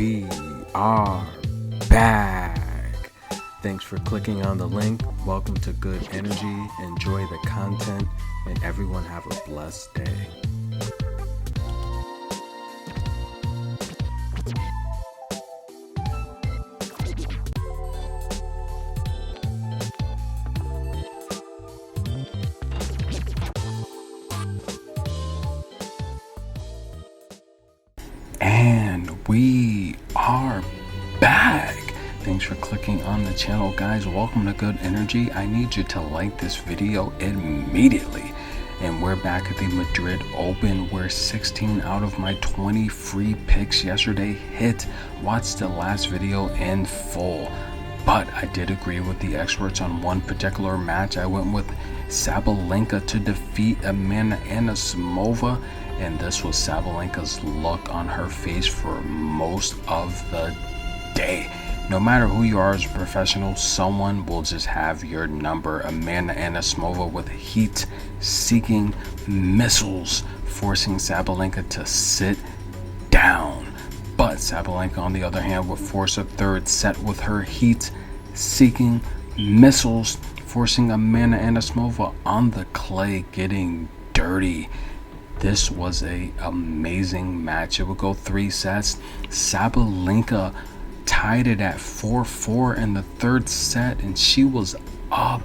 we are back. Thanks for clicking on the link. Welcome to Good Energy. Enjoy the content, and everyone have a blessed day. And we are back. Thanks for clicking on the channel, guys. Welcome to Good Energy. I need you to like this video immediately. And we're back at the Madrid Open, where 16 out of my 20 free picks yesterday hit. Watch the last video in full. But I did agree with the experts on one particular match. I went with Sabalenka to defeat Amanda Anisimova. And this was Sabalenka's look on her face for most of the day. No matter who you are as a professional, someone will just have your number. Amanda Anisimova with heat-seeking missiles, forcing Sabalenka to sit down. But Sabalenka, on the other hand, would force a third set with her heat-seeking missiles, forcing Amanda Anisimova on the clay, getting dirty. This was an amazing match. It would go 3 sets. Sabalenka tied it at 4-4 in the third set, and she was up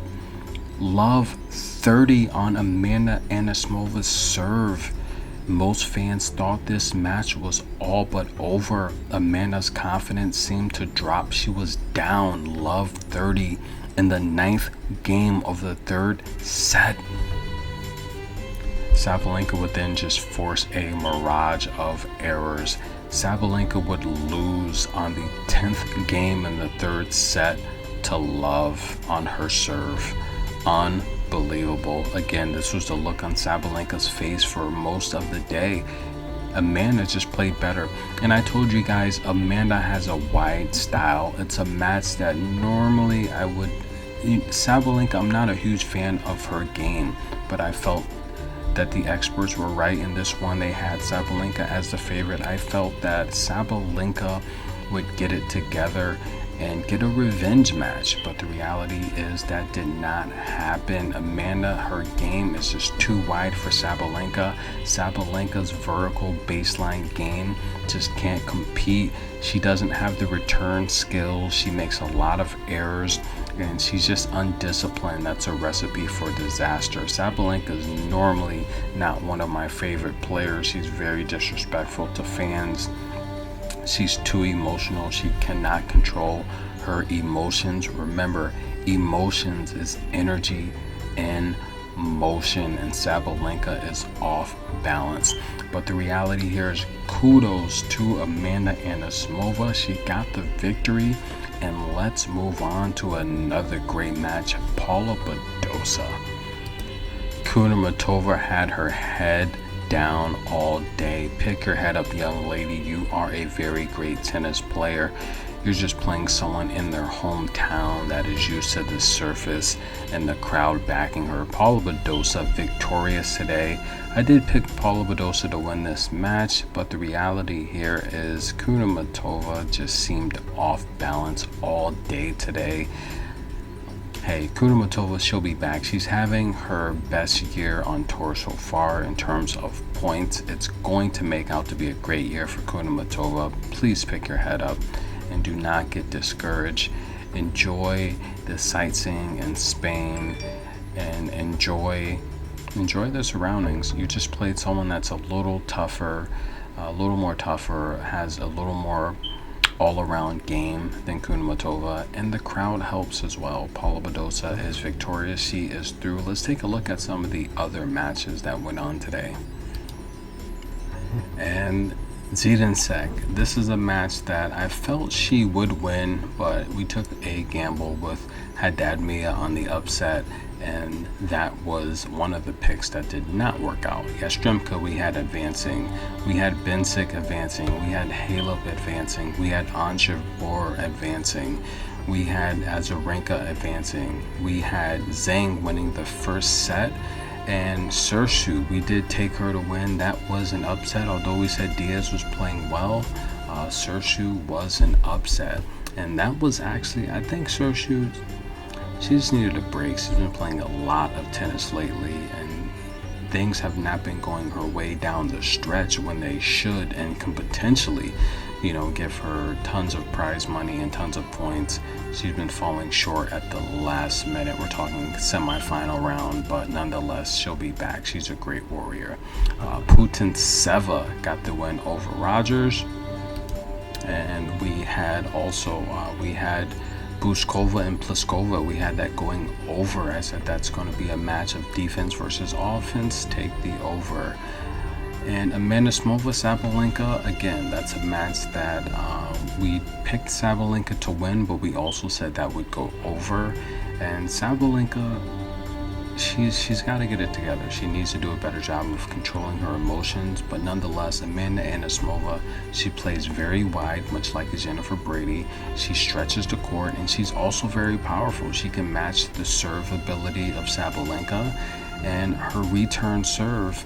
love 30 on Amanda Anisimova's serve. Most fans thought this match was all but over. Amanda's confidence seemed to drop. She was down love 30 in the 9th game of the third set. Sabalenka would then just force a mirage of errors. Sabalenka would lose on the 10th game in the third set to love on her serve. Unbelievable. Again, this was the look on Sabalenka's face for most of the day. Amanda just played better. And I told you guys, Amanda has a wide style. It's a match that normally I would... Sabalenka, I'm not a huge fan of her game, but I felt that the experts were right in this one. They had Sabalenka as the favorite. I felt that Sabalenka would get it together and get a revenge match, but the reality is that did not happen. Amanda, her game is just too wide for Sabalenka. Sabalenka's vertical baseline game just can't compete. She doesn't have the return skills. She makes a lot of errors, and she's just undisciplined. That's a recipe for disaster. Sabalenka is normally not one of my favorite players. She's very disrespectful to fans. She's too emotional. She cannot control her emotions. Remember, emotions is energy in motion, and Sabalenka is off balance. But the reality here is kudos to Amanda Anisimova. She got the victory. And let's move on to another great match. Paula Badosa. Kudermetova had her head down all day. Pick your head up, young lady. You are a very great tennis player. You're just playing someone in their hometown that is used to the surface and the crowd backing her. Paula Badosa victorious today. I did pick Paula Badosa to win this match, but the reality here is Kudermetova just seemed off balance all day today. Hey, Kudermetova, she'll be back. She's having her best year on tour so far in terms of points. It's going to make out to be a great year for Kudermetova. Please pick your head up and do not get discouraged. Enjoy the sightseeing in Spain and enjoy the surroundings. You just played someone that's a little tougher, has a little more all-around game than Kudermetova, and the crowd helps as well. Paula Badosa is victorious. She is through. Let's take a look at some of the other matches that went on today. And Zidansek, this is a match that I felt she would win, but we took a gamble with Haddad Mia on the upset, and that was one of the picks that did not work out. Yastremka we had advancing, we had Bencic advancing, we had Halep advancing, we had Anjabor advancing, we had Azarenka advancing, we had Zhang winning the first set, and Sersu, we did take her to win. That was an upset, although we said Diaz was playing well. Sershu was an upset. And that was actually, I think Sershu, she just needed a break. She's been playing a lot of tennis lately, and things have not been going her way down the stretch when they should and can potentially, give her tons of prize money and tons of points. She's been falling short at the last minute. We're talking semifinal round, but nonetheless, she'll be back. She's a great warrior. Putintseva got the win over Rogers. And we had Bushkova and Pliskova. We had that going over. I said that's going to be a match of defense versus offense. Take the over. And Amanda Smova, Sabalenka, again, that's a match that we picked Sabalenka to win, but we also said that would go over. And Sabalenka, she's got to get it together. She needs to do a better job of controlling her emotions, but nonetheless, Amanda Anisimova, she plays very wide, much like Jennifer Brady. She stretches the court, and she's also very powerful. She can match the serve ability of Sabalenka, and her return serve,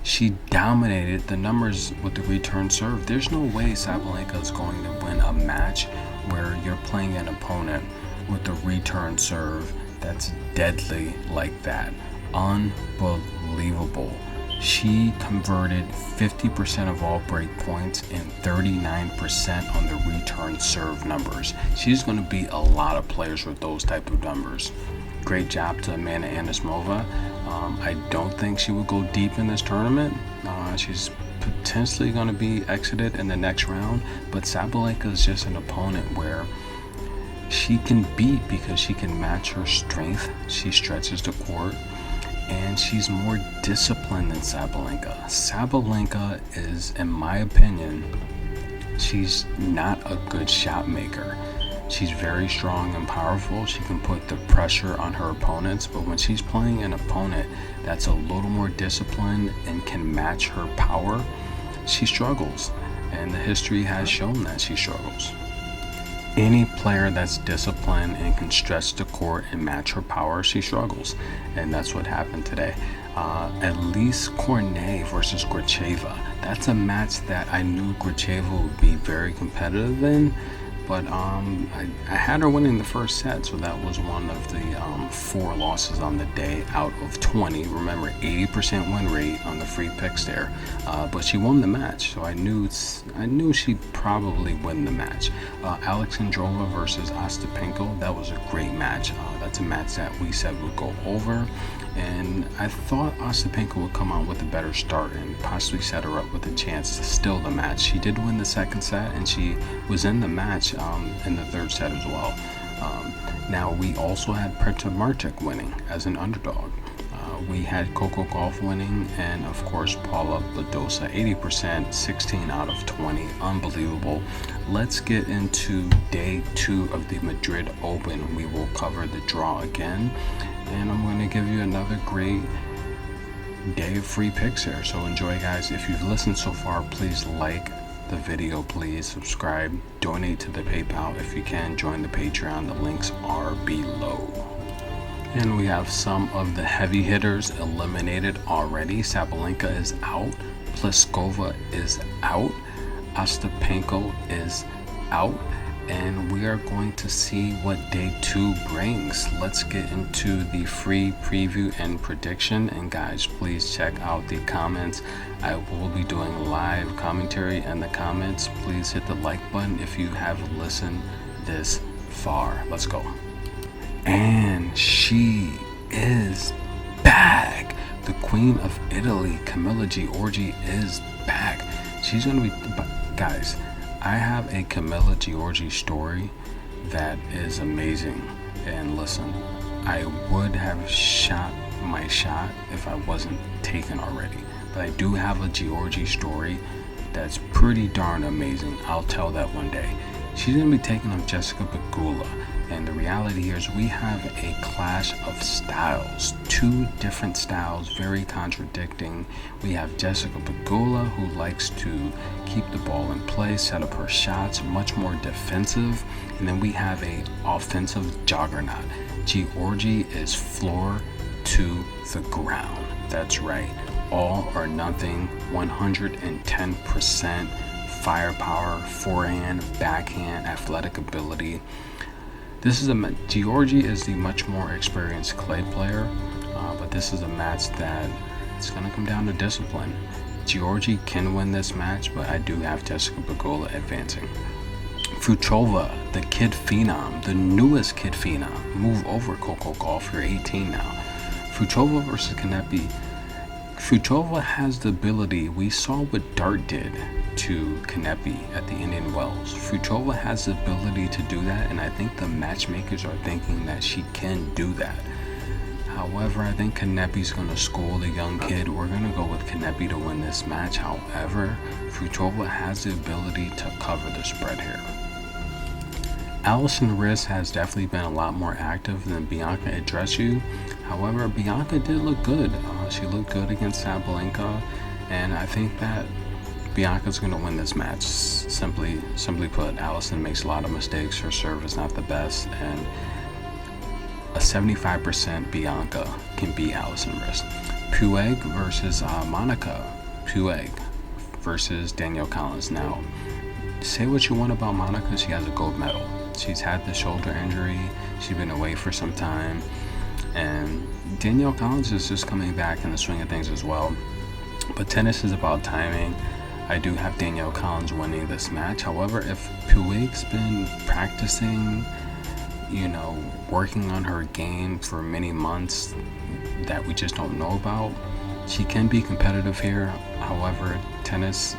she dominated the numbers with the return serve. There's no way Sabalenka is going to win a match where you're playing an opponent with the return serve that's deadly like that. Unbelievable. She converted 50% of all break points and 39% on the return serve numbers. She's going to beat a lot of players with those type of numbers. Great job to Amanda Anisimova. I don't think she will go deep in this tournament. She's potentially going to be exited in the next round, but Sabalenka is just an opponent where she can beat because she can match her strength. She stretches the court, and she's more disciplined than Sabalenka. Sabalenka is, in my opinion, she's not a good shot maker. She's very strong and powerful. She can put the pressure on her opponents, but when she's playing an opponent that's a little more disciplined and can match her power, she struggles. And the history has shown that she struggles. Any player that's disciplined and can stretch the court and match her power, she struggles. And that's what happened today. Elise Cornet versus Gracheva. That's a match that I knew Gracheva would be very competitive in. But I had her winning the first set, so that was one of the 4 losses on the day out of 20. Remember, 80% win rate on the free picks there. But she won the match, so I knew she'd probably win the match. Alexandrova versus Ostapenko, that was a great match. That's a match that we said would go over. And I thought Ostapenko would come out with a better start and possibly set her up with a chance to steal the match. She did win the second set, and she was in the match in the third set as well. Now, we also had Petra Martic winning as an underdog. We had Coco Gauff winning, and of course Paula Badosa, 80%, 16 out of 20, unbelievable. Let's get into day 2 of the Madrid Open. We will cover the draw again, and I'm going to give you another great day of free picks here. So enjoy, guys. If you've listened so far, please like the video, please subscribe, donate to the PayPal if you can, join the Patreon. The links are below. And we have some of the heavy hitters eliminated already. Sabalenka is out, Pliskova is out, Ostapenko is out, and we are going to see what day 2 brings. Let's get into the free preview and prediction. And guys, please check out the comments. I will be doing live commentary in the comments. Please hit the like button if you have listened this far. Let's go. And she is back. The Queen of Italy, Camilla Giorgi, is back. She's going to be... Guys, I have a Camilla Giorgi story that is amazing. And listen, I would have shot my shot if I wasn't taken already. But I do have a Giorgi story that's pretty darn amazing. I'll tell that one day. She's going to be taking on Jessica Pegula. And the reality here is we have a clash of styles. 2 different styles, very contradicting. We have Jessica Pegula, who likes to keep the ball in play, set up her shots, much more defensive. And then we have a offensive juggernaut. Giorgi is floor to the ground. That's right. All or nothing, 110% firepower, forehand, backhand, athletic ability. Giorgi is the much more experienced clay player, but this is a match that it's going to come down to discipline. Giorgi can win this match, but I do have Jessica Pegula advancing. Fruchova, the kid phenom, the newest kid phenom. Move over, Coco Gauff. You're 18 now. Fruchova versus Kanepi. Fruchova has the ability. We saw what Dart did to Kanepi at the Indian Wells. Fruchova has the ability to do that, and I think the matchmakers are thinking that she can do that. However, I think Kanepi's going to school the young kid. We're going to go with Kanepi to win this match. However, Fruchova has the ability to cover the spread here. Alison Riss has definitely been a lot more active than Bianca Andreescu. However, Bianca did look good. She looked good against Sabalenka, and I think that Bianca's going to win this match. Simply put, Alison makes a lot of mistakes. Her serve is not the best, and a 75% Bianca can beat Alison Riss. Puig versus Monica. Puig versus Danielle Collins. Now, say what you want about Monica, she has a gold medal. She's had the shoulder injury. She's been away for some time. And Danielle Collins is just coming back in the swing of things as well. But tennis is about timing. I do have Danielle Collins winning this match. However, if Puig's been practicing, working on her game for many months that we just don't know about, she can be competitive here. However, tennis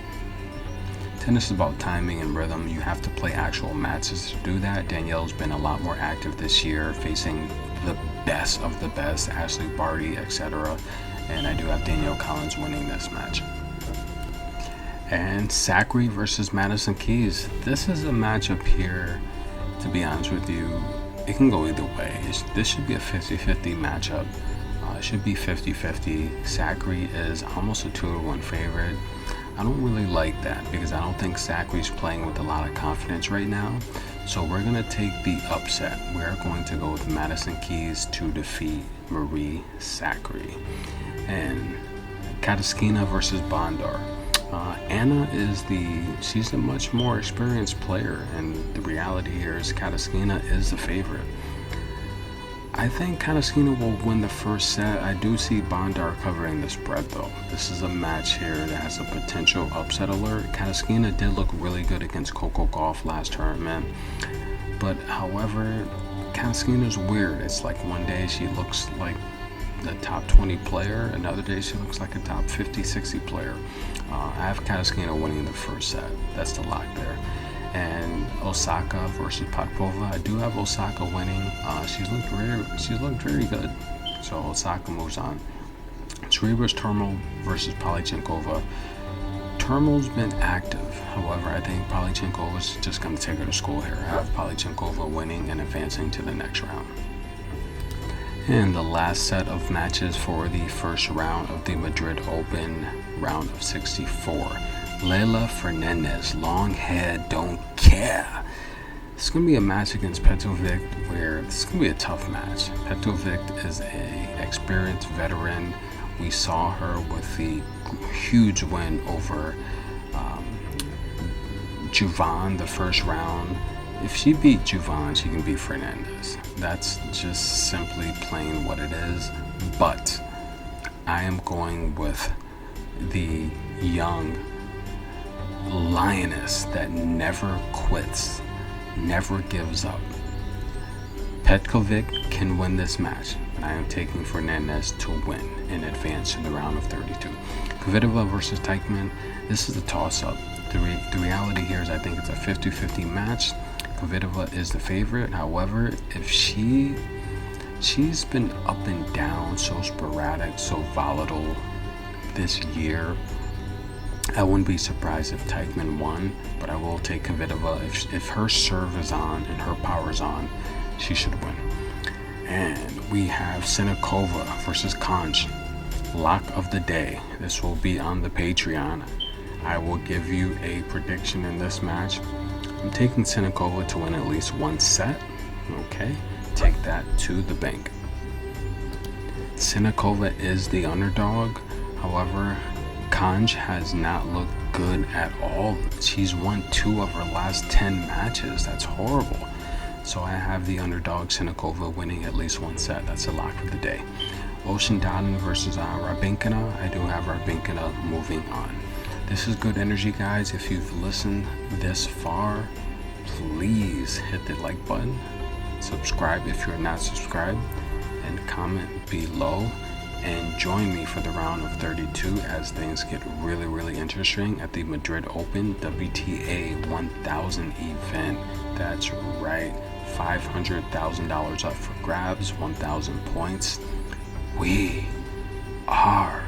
is about timing and rhythm. You have to play actual matches to do that. Danielle's been a lot more active this year, facing the best of the best, Ashley Barty, etc. And I do have Danielle Collins winning this match. And Zachary versus Madison Keys. This is a matchup here, to be honest with you. It can go either way. This should be a 50-50 matchup. It should be 50-50. Zachary is almost a 2-1 favorite. I don't really like that because I don't think Zachary's playing with a lot of confidence right now. So we're going to take the upset. We're going to go with Madison Keys to defeat Marie Zachary. And Kataskina versus Bondar. Anna she's a much more experienced player, and the reality here is Kataskina is the favorite. I think Kataskina will win the first set. I do see Bondar covering the spread though. This is a match here that has a potential upset alert. Kataskina did look really good against Coco Gauff last tournament. But however, Kataskina's weird. It's like one day she looks like the top 20 player, another day she looks like a top 50, 60 player. I have Kataskina winning the first set. That's the lock there. And Osaka versus Potapova. I do have Osaka winning. She's looked very good. So Osaka moves on. Tzvereb's Turmel versus Polychenkova. Turmel's been active. However, I think Polychenkova's just going to take her to school here. I have Polychenkova winning and advancing to the next round. And the last set of matches for the first round of the Madrid Open round of 64. Leylah Fernandez, long head, don't care. It's going to be a match against Petrovic where this is going to be a tough match. Petrovic is an experienced veteran. We saw her with the huge win over Juvan the first round. If she beat Juvan, she can beat Fernandez. That's just simply plain what it is. But I am going with the young lioness that never quits, never gives up. Petkovic can win this match, but I am taking Fernandez to win and advance to the round of 32. Kavitiva versus Teichmann. This is a toss-up. The reality here is I think it's a 50-50 match. Kavitiva is the favorite. However, if she's been up and down, so sporadic, so volatile this year, I wouldn't be surprised if Teichmann won, but I will take Kavitiva. If her serve is on and her power is on, she should win. And we have Sinakova versus Conch. Lock of the day. This will be on the Patreon. I will give you a prediction in this match. I'm taking Sinakova to win at least one set. Okay, take that to the bank. Sinakova is the underdog. However, Conch has not looked good at all. She's won 2 of her last 10 matches. That's horrible. So I have the underdog Sinakova winning at least 1 set. That's a lock for the day. Oshindaden versus Raducanu. I do have Raducanu moving on. This is good energy, guys. If you've listened this far, please hit the like button, subscribe if you're not subscribed, and comment below. And join me for the round of 32 as things get really, really interesting at the Madrid Open WTA 1000 event. That's right, $500,000 up for grabs, 1,000 points. We are